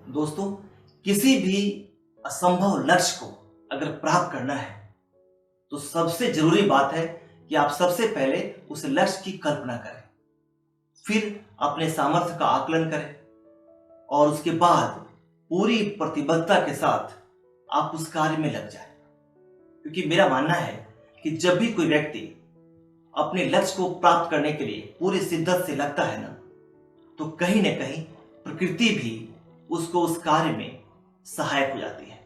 दोस्तों, किसी भी असंभव लक्ष्य को अगर प्राप्त करना है तो सबसे जरूरी बात है कि आप सबसे पहले उस लक्ष्य की कल्पना करें, फिर अपने सामर्थ्य का आकलन करें और उसके बाद पूरी प्रतिबद्धता के साथ आप उस कार्य में लग जाएं। क्योंकि मेरा मानना है कि जब भी कोई व्यक्ति अपने लक्ष्य को प्राप्त करने के लिए पूरी शिद्दत से लगता है ना, तो कहीं ना कहीं प्रकृति भी उसको उस कार्य में सहायक हो जाती है।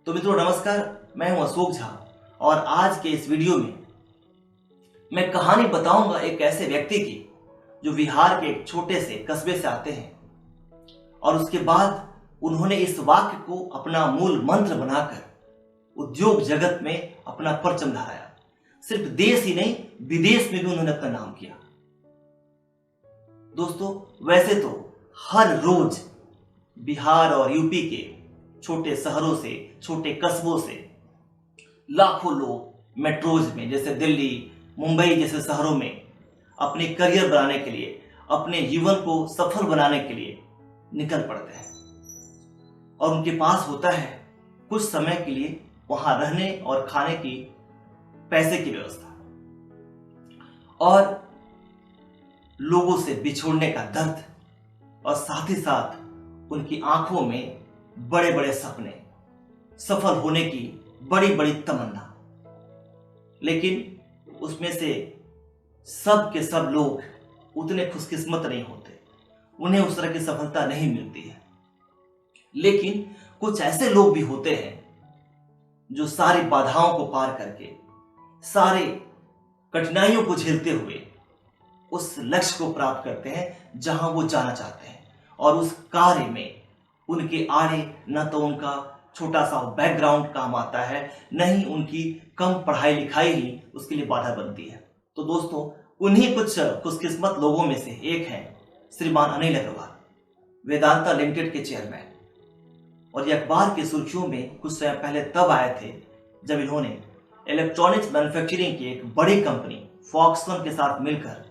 तो मित्रों नमस्कार, मैं हूं अशोक झा और आज के इस वीडियो में मैं कहानी बताऊंगा एक ऐसे व्यक्ति की जो बिहार के एक छोटे से कस्बे से आते हैं और उसके बाद उन्होंने इस वाक्य को अपना मूल मंत्र बनाकर उद्योग जगत में अपना परचम लहराया। सिर्फ देश ही नहीं, विदेश में भी उन्होंने अपना नाम किया। दोस्तों, वैसे तो हर रोज बिहार और यूपी के छोटे शहरों से, छोटे कस्बों से लाखों लोग मेट्रोज में जैसे दिल्ली, मुंबई जैसे शहरों में अपने करियर बनाने के लिए, अपने जीवन को सफल बनाने के लिए निकल पड़ते हैं और उनके पास होता है कुछ समय के लिए वहां रहने और खाने की, पैसे की व्यवस्था और लोगों से बिछोड़ने का दर्द और साथ ही साथ उनकी आंखों में बड़े बड़े सपने, सफल होने की बड़ी बड़ी तमन्ना। लेकिन उसमें से सब के सब लोग उतने खुशकिस्मत नहीं होते, उन्हें उस तरह की सफलता नहीं मिलती है। लेकिन कुछ ऐसे लोग भी होते हैं जो सारी बाधाओं को पार करके, सारे कठिनाइयों को झेलते हुए उस लक्ष्य को प्राप्त करते हैं जहां वो जाना चाहते हैं और उस कार्य में उनके आड़े न तो उनका छोटा सा बैकग्राउंड काम आता है, न ही उनकी कम पढ़ाई लिखाई ही उसके लिए बाधा बनती है। तो दोस्तों, उन्हीं कुछ खुशकिस्मत लोगों में से एक हैं श्रीमान अनिल अग्रवाल, वेदांता लिमिटेड के चेयरमैन। और ये अखबार की सुर्खियों में कुछ समय पहले तब आए थे जब इन्होंने इलेक्ट्रॉनिक्स मैन्युफैक्चरिंग की एक बड़ी कंपनी फॉक्सकॉन के साथ मिलकर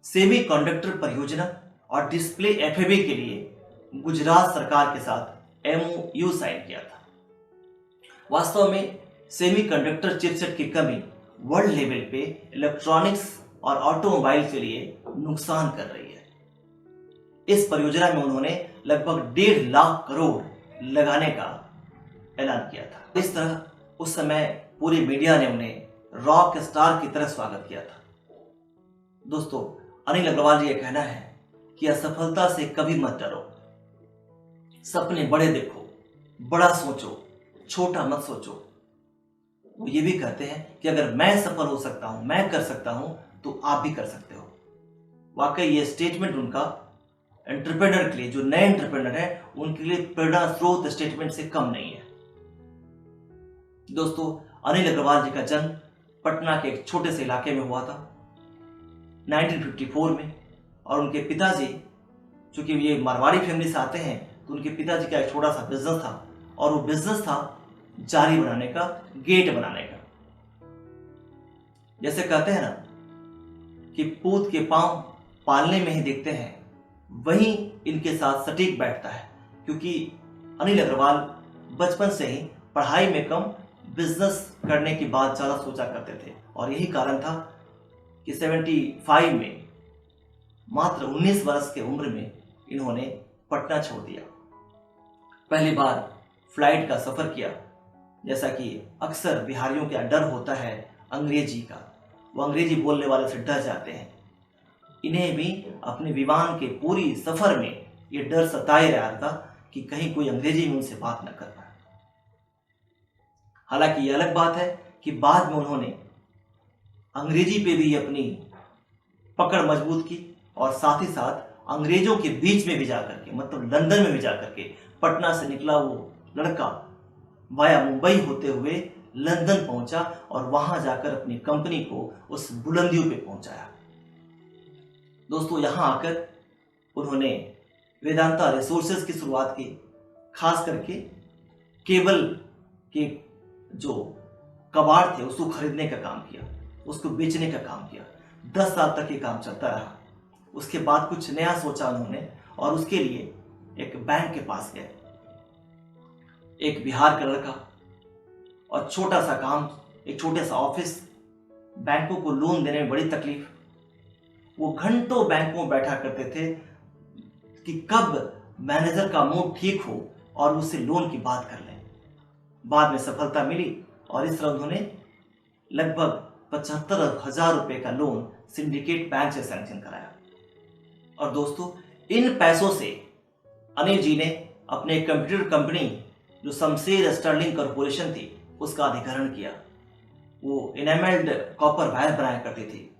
सेमी कंडक्टर परियोजना और डिस्प्ले एफएबी के लिए गुजरात सरकार के साथ एमओयू साइन किया था। वास्तव में सेमी कंडक्टर चिपसेट की कमी वर्ल्ड लेवल पे इलेक्ट्रॉनिक्स और ऑटोमोबाइल के लिए नुकसान कर रही है। इस परियोजना में उन्होंने लगभग 1.5 लाख करोड़ लगाने का ऐलान किया था। इस तरह उस समय पूरी मीडिया ने उन्हें रॉक स्टार की तरह स्वागत किया था। दोस्तों, अनिल अग्रवाल जी का कहना है कि असफलता से कभी मत डरो, सपने बड़े देखो, बड़ा सोचो, छोटा मत सोचो। वो ये भी कहते हैं कि अगर मैं सफल हो सकता हूं, मैं कर सकता हूं, तो आप भी कर सकते हो। वाकई ये स्टेटमेंट उनका एंटरप्रेन्योर के लिए, जो नए एंटरप्रेन्योर है, उनके लिए प्रेरणा स्रोत स्टेटमेंट से कम नहीं है। दोस्तों, अनिल अग्रवाल जी का जन्म पटना के एक छोटे से इलाके में हुआ था 1954 में। और उनके पिताजी, चूंकि ये मारवाड़ी फैमिली से आते हैं, तो उनके पिताजी का एक छोटा सा बिजनेस था और वो बिजनेस था जाली बनाने का, गेट बनाने का। जैसे कहते हैं ना कि पूत के पांव पालने में ही दिखते हैं, वही इनके साथ सटीक बैठता है। क्योंकि अनिल अग्रवाल बचपन से ही पढ़ाई में कम, बिजनेस करने की बात ज्यादा सोचा करते थे और यही कारण था कि 75 में मात्र 19 वर्ष के उम्र में इन्होंने पटना छोड़ दिया। पहली बार फ्लाइट का सफर किया। जैसा कि अक्सर बिहारियों का डर होता है अंग्रेजी का, वो अंग्रेजी बोलने वाले से डर जाते हैं। इन्हें भी अपने विमान के पूरी सफर में ये डर सताए रहा था कि कहीं कोई अंग्रेजी में उनसे बात न कर पाए। हालांकि ये अलग बात है कि बाद में उन्होंने अंग्रेजी पे भी अपनी पकड़ मजबूत की और साथ ही साथ अंग्रेजों के बीच में भी जाकर के, मतलब लंदन में भी जाकर के, पटना से निकला वो लड़का वाया मुंबई होते हुए लंदन पहुंचा और वहां जाकर अपनी कंपनी को उस बुलंदियों पे पहुंचाया। दोस्तों, यहां आकर उन्होंने वेदांता रिसोर्सेज की शुरुआत की, खास करके केबल के जो कबाड़ थे उसको खरीदने का काम किया, उसको बेचने का काम किया। 10 साल तक ये काम चलता रहा। उसके बाद कुछ नया सोचा उन्होंने और उसके लिए एक बैंक के पास गए। एक बिहार का लड़का और छोटा सा काम, एक छोटे सा ऑफिस, बैंकों को लोन देने में बड़ी तकलीफ। वो घंटों बैंकों में बैठा करते थे कि कब मैनेजर का मूड ठीक हो और उससे लोन की बात कर लें। बाद में सफलता मिली और इस तरह उन्होंने लगभग 75,000 रुपए का लोन सिंडिकेट बैंक से सैंक्शन कराया। और दोस्तों, इन पैसों से अनिल जी ने अपने कंप्यूटर कंपनी जो शमशेर स्टर्लिंग कॉर्पोरेशन थी उसका अधिग्रहण किया। वो इनेमल्ड कॉपर वायर बनाया करती थी।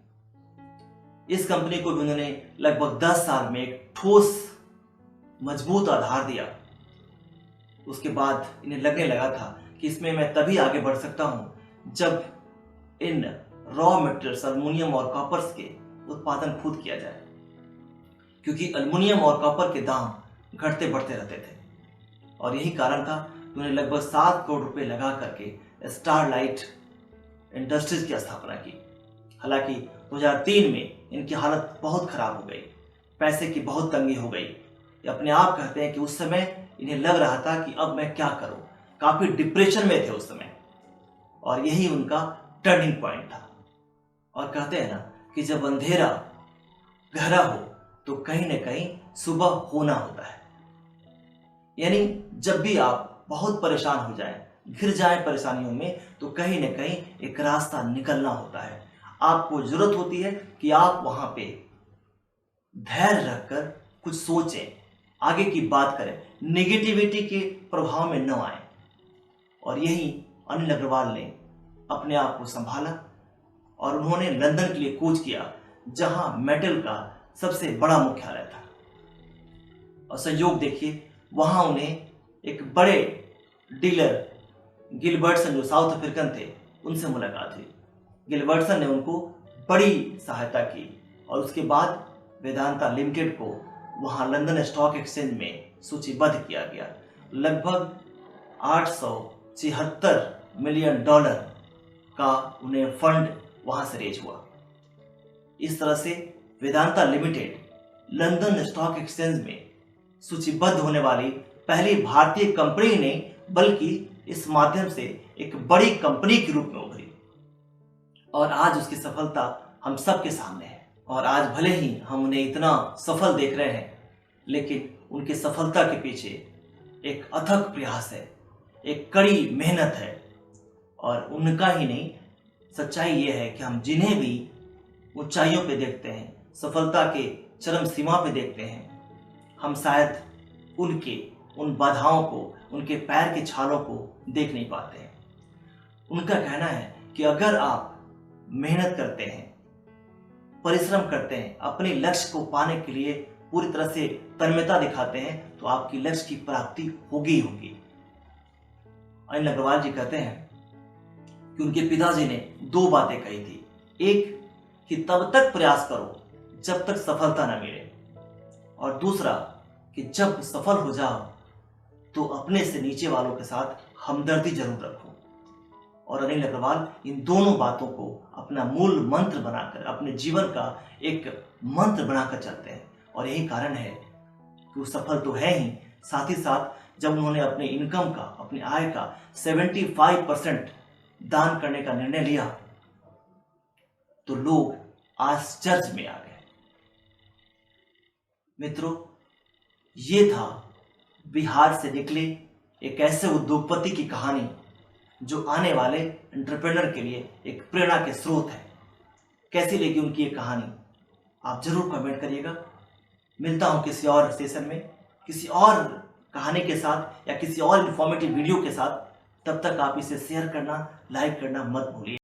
इस कंपनी को भी उन्होंने लगभग 10 साल में एक ठोस मजबूत आधार दिया। उसके बाद इन्हें लगने लगा था कि इसमें मैं तभी आगे बढ़ सकता हूं जब इन रॉ मटेरियल्स अल्युमिनियम और कॉपर्स के उत्पादन खुद किया जाए, क्योंकि अल्युमिनियम और कॉपर के दाम घटते बढ़ते रहते थे। और यही कारण था कि उन्हें लगभग 7 करोड़ रुपए लगा करके स्टारलाइट इंडस्ट्रीज की स्थापना की। हालांकि 2003 में इनकी हालत बहुत खराब हो गई, पैसे की बहुत तंगी हो गई। ये अपने आप कहते हैं कि उस समय इन्हें लग रहा था कि अब मैं क्या करूं, काफी डिप्रेशन में थे उस समय। और यही उनका टर्निंग पॉइंट था। और कहते हैं ना कि जब अंधेरा गहरा हो तो कहीं ना कहीं सुबह होना होता है। यानी जब भी आप बहुत परेशान हो जाएं, घिर जाएं परेशानियों में, तो कहीं ना कहीं एक रास्ता निकलना होता है। आपको जरूरत होती है कि आप वहां पे धैर्य रखकर कुछ सोचें, आगे की बात करें, नेगेटिविटी के प्रभाव में न आए। और यही अनिल अग्रवाल ने अपने आप को संभाला और उन्होंने लंदन के लिए कूच किया, जहां मेटल का सबसे बड़ा मुख्यालय था। और संयोग देखिए, वहां उन्हें एक बड़े डीलर गिलबर्टसन जो साउथ अफ्रीकन थे उनसे मुलाकात हुई। गिलबर्टसन ने उनको बड़ी सहायता की और उसके बाद वेदांता लिमिटेड को वहां लंदन स्टॉक एक्सचेंज में सूचीबद्ध किया गया। लगभग 876 मिलियन डॉलर का उन्हें फंड वहां से रेज हुआ। इस तरह से Vedanta limited London stock exchange में सूचीबद्ध होने वाली पहली भारतीय कंपनी नहीं, बल्कि इस माध्यम से एक बड़ी कंपनी के रूप में उभरी। और आज उसकी सफलता हम सबके सामने है। और आज भले ही हम उन्हें इतना सफल देख रहे हैं, लेकिन उनकी सफलता के पीछे एक अथक प्रयास है, एक कड़ी मेहनत है। और उनका ही नहीं, सच्चाई ये है कि हम जिन्हें भी ऊंचाइयों पे देखते हैं, सफलता के चरम सीमा पे देखते हैं, हम शायद उन बाधाओं को, उनके पैर के छालों को देख नहीं पाते हैं। उनका कहना है कि अगर आप मेहनत करते हैं, परिश्रम करते हैं, अपने लक्ष्य को पाने के लिए पूरी तरह से तन्मयता दिखाते हैं, तो आपकी लक्ष्य की प्राप्ति होगी होगी। अनिल अग्रवाल जी कहते हैं कि उनके पिताजी ने 2 बातें कही थी। एक, कि तब तक प्रयास करो जब तक सफलता न मिले, और दूसरा कि जब सफल हो जाओ तो अपने से नीचे वालों के साथ हमदर्दी जरूर रखो। और अनिल अग्रवाल इन दोनों बातों को अपना मूल मंत्र बनाकर, अपने जीवन का एक मंत्र बनाकर चलते हैं। और यही कारण है कि वो सफल तो है ही, साथ ही साथ जब उन्होंने अपने इनकम का, अपनी आय का 75% दान करने का निर्णय लिया, तो लोग आश्चर्य में आ गए। मित्रों, ये था बिहार से निकले एक ऐसे उद्योगपति की कहानी जो आने वाले एंटरप्रेन्योर के लिए एक प्रेरणा के स्रोत है। कैसी लगी उनकी ये कहानी, आप जरूर कमेंट करिएगा। मिलता हूं किसी और सेशन में, किसी और कहानी के साथ या किसी और इंफॉर्मेटिव वीडियो के साथ। तब तक आप इसे शेयर करना, लाइक करना मत भूलिए।